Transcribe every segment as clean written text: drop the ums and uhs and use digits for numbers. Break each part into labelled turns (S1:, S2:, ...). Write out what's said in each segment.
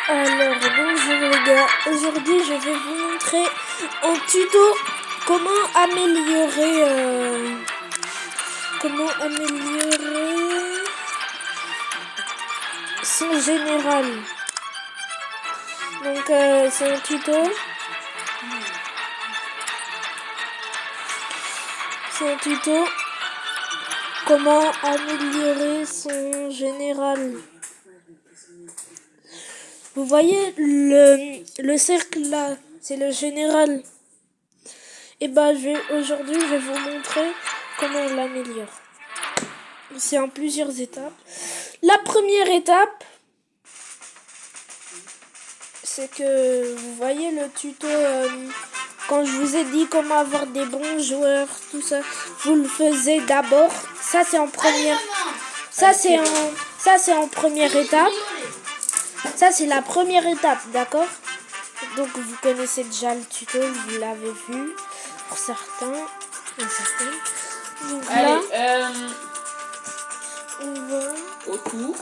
S1: Alors bonjour les gars, aujourd'hui je vais vous montrer en tuto comment améliorer son général. Donc c'est un tuto. Comment améliorer son général. Vous voyez le cercle là, c'est le général. Et aujourd'hui je vais vous montrer comment on l'améliore. C'est en plusieurs étapes. La première étape, c'est que vous voyez le tuto quand je vous ai dit comment avoir des bons joueurs, tout ça, vous le faisiez d'abord. Ça c'est en première. Ça c'est en première étape. Ça c'est la première étape, d'accord? Donc vous connaissez déjà le tuto, vous l'avez vu pour certains. Donc
S2: allez,
S1: là, on va
S2: autour.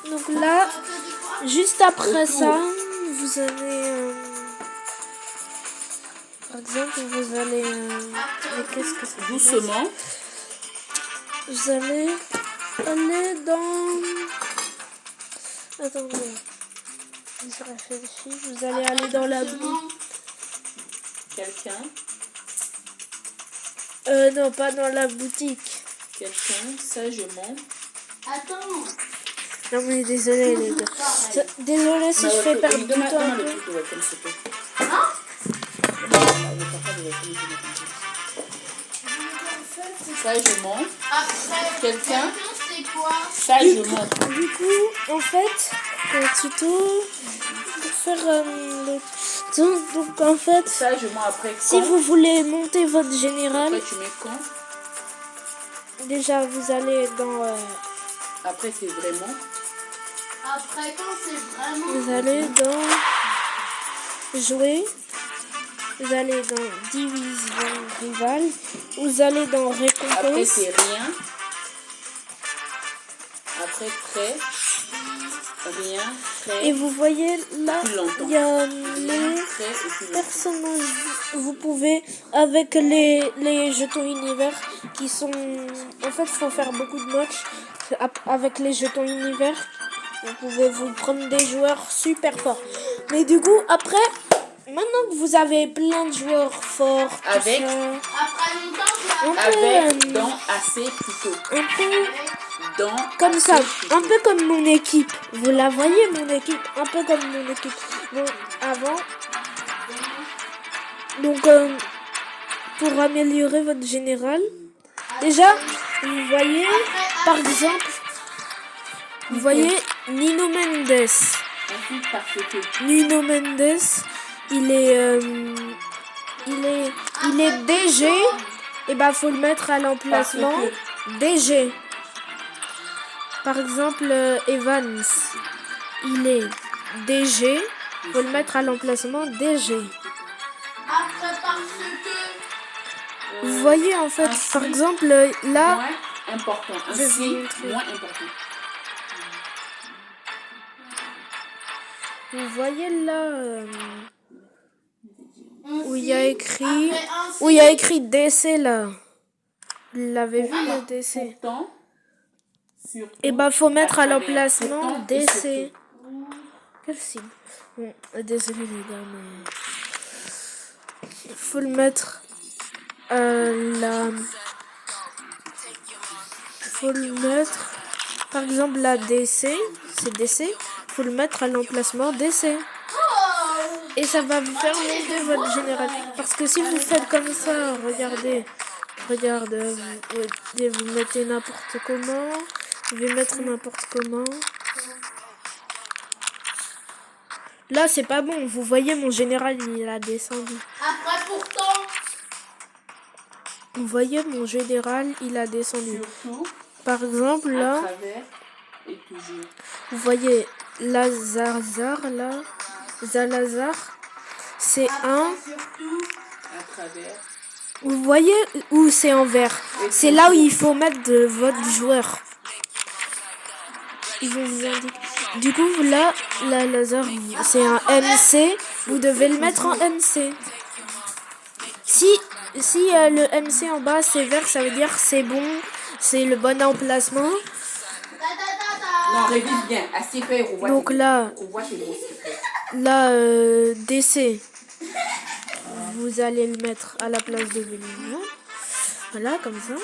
S1: Donc là, juste après ça, vous allez, par exemple, vous allez, mais qu'est-ce que c'est?
S2: Doucement.
S1: Vous allez aller dans, attendez, je réfléchis. Vous allez aller dans la boutique.
S2: Quelqu'un.
S1: Non, pas dans la boutique.
S2: Quelqu'un, sagement.
S3: Attends.
S1: Non mais désolé les gars. Désolé si je fais perdre du temps un peu.
S2: Sagement. Quelqu'un.
S3: C'est quoi?
S2: Sagement.
S1: Du coup, en fait, le tuto pour faire donc en fait,
S2: Sagement après
S1: si
S2: quand.
S1: vous voulez monter votre général,
S2: Après tu mets quand.
S1: déjà vous allez dans
S2: Après c'est vraiment.
S3: Après quand c'est vraiment.
S1: vous allez dans jouer, vous allez dans division rivale, vous allez dans
S2: Après
S1: récompense.
S2: c'est rien. Après prêt. Rien. Prêt.
S1: Et vous voyez là, il y a les
S2: Prêt et puis longtemps.
S1: personnages. Vous pouvez, avec les jetons univers qui sont... En fait, il faut faire beaucoup de matchs. Avec les jetons univers, vous pouvez vous prendre des joueurs super forts. Mais du coup, après, maintenant que vous avez plein de joueurs forts, tout
S2: Avec.
S1: ça,
S3: Après longtemps,
S1: un
S2: Avec
S1: peu,
S2: dans assez plutôt.
S1: un peu
S2: Dans
S1: comme
S2: assez
S1: ça,
S2: plutôt.
S1: un peu comme mon équipe. Vous la voyez, mon équipe, un peu comme mon équipe. Bon, avant, donc pour améliorer votre général, déjà, vous voyez, par exemple, vous voyez Nino Mendes.
S2: Ensuite parce que.
S1: Nino Mendes, il est DG. Et bah faut le mettre à l'emplacement DG. Par exemple, Evans, il est DG, faut le mettre à l'emplacement DG.
S3: après parce que.
S1: Vous voyez en fait, par exemple, là,
S2: Moins important.
S1: je vais vous
S2: Ainsi,
S1: montrer.
S2: moins important.
S1: Vous voyez là, où il y a écrit DC là. Vous l'avez vu le DC?
S2: Pourtant, surtout,
S1: Et bah faut mettre à
S2: travers,
S1: l'emplacement
S2: pourtant et
S1: DC.
S2: surtout.
S1: Quelle cible? Bon, désolé les gars, mais faut le mettre là. Faut le mettre, par exemple la DC, c'est DC. Faut le mettre à l'emplacement DC. Et ça va vous faire monter votre général. Parce que si vous faites comme ça, regardez, vous mettez n'importe comment, vous pouvez mettre n'importe comment. Là, c'est pas bon. Vous voyez, mon général, il a descendu.
S3: Après pourtant.
S1: Vous voyez, mon général, il a descendu.
S2: Surtout,
S1: Par exemple,
S2: à
S1: là,
S2: travers et toujours.
S1: vous voyez, Lazare, là, Zalazar, c'est un.
S3: Surtout.
S2: À travers.
S1: Vous voyez où c'est en vert? C'est là où il faut mettre de votre joueur. Ils vont vous indiquer. Du coup, là, la laser, c'est un MC. Vous devez le mettre en MC. Si le MC en bas, c'est vert, ça veut dire c'est bon. C'est le bon emplacement.
S2: Non, révise bien. Assieds-toi, on voit.
S1: Donc là,
S2: On voit tes mots, s'il te plaît.
S1: là, DC. Vous allez le mettre à la place de Bellingham. Voilà, comme ça.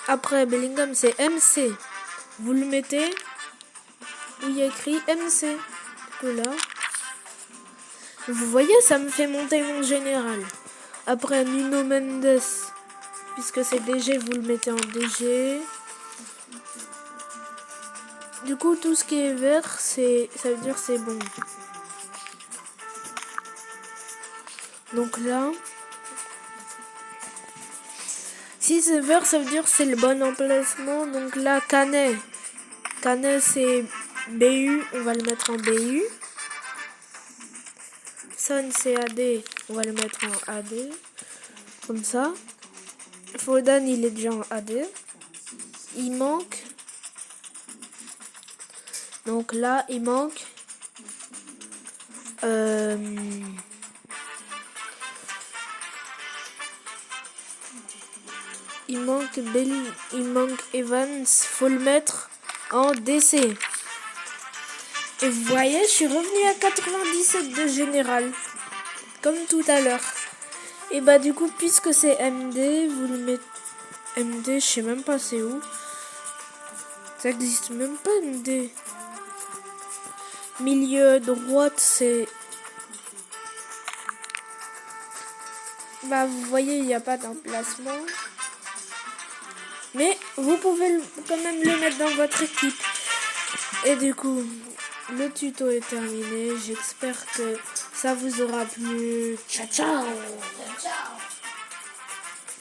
S1: Après, Bellingham, c'est MC. Vous le mettez où il y a écrit MC. Que là. Vous voyez, ça me fait monter mon général. Après, Nuno Mendes. Puisque c'est DG, vous le mettez en DG. Du coup, tout ce qui est vert, ça veut dire c'est bon. Donc là, si c'est vert, ça veut dire c'est le bon emplacement. Donc là, Canet. Canet, c'est BU, on va le mettre en BU. Son, c'est AD, on va le mettre en AD. Comme ça. Foden, il est déjà en AD. Il manque. Donc là, il manque. Il manque Evans, faut le mettre en DC. Et vous voyez, je suis revenu à 97 de général. Comme tout à l'heure. Et bah du coup, puisque c'est MD, vous le mettez... MD, je sais même pas c'est où. Ça existe même pas MD. Milieu droite, c'est... Bah vous voyez, il n'y a pas d'emplacement. Mais vous pouvez quand même le mettre dans votre équipe. Et du coup, le tuto est terminé. J'espère que ça vous aura plu. Ciao, ciao!
S3: Ciao.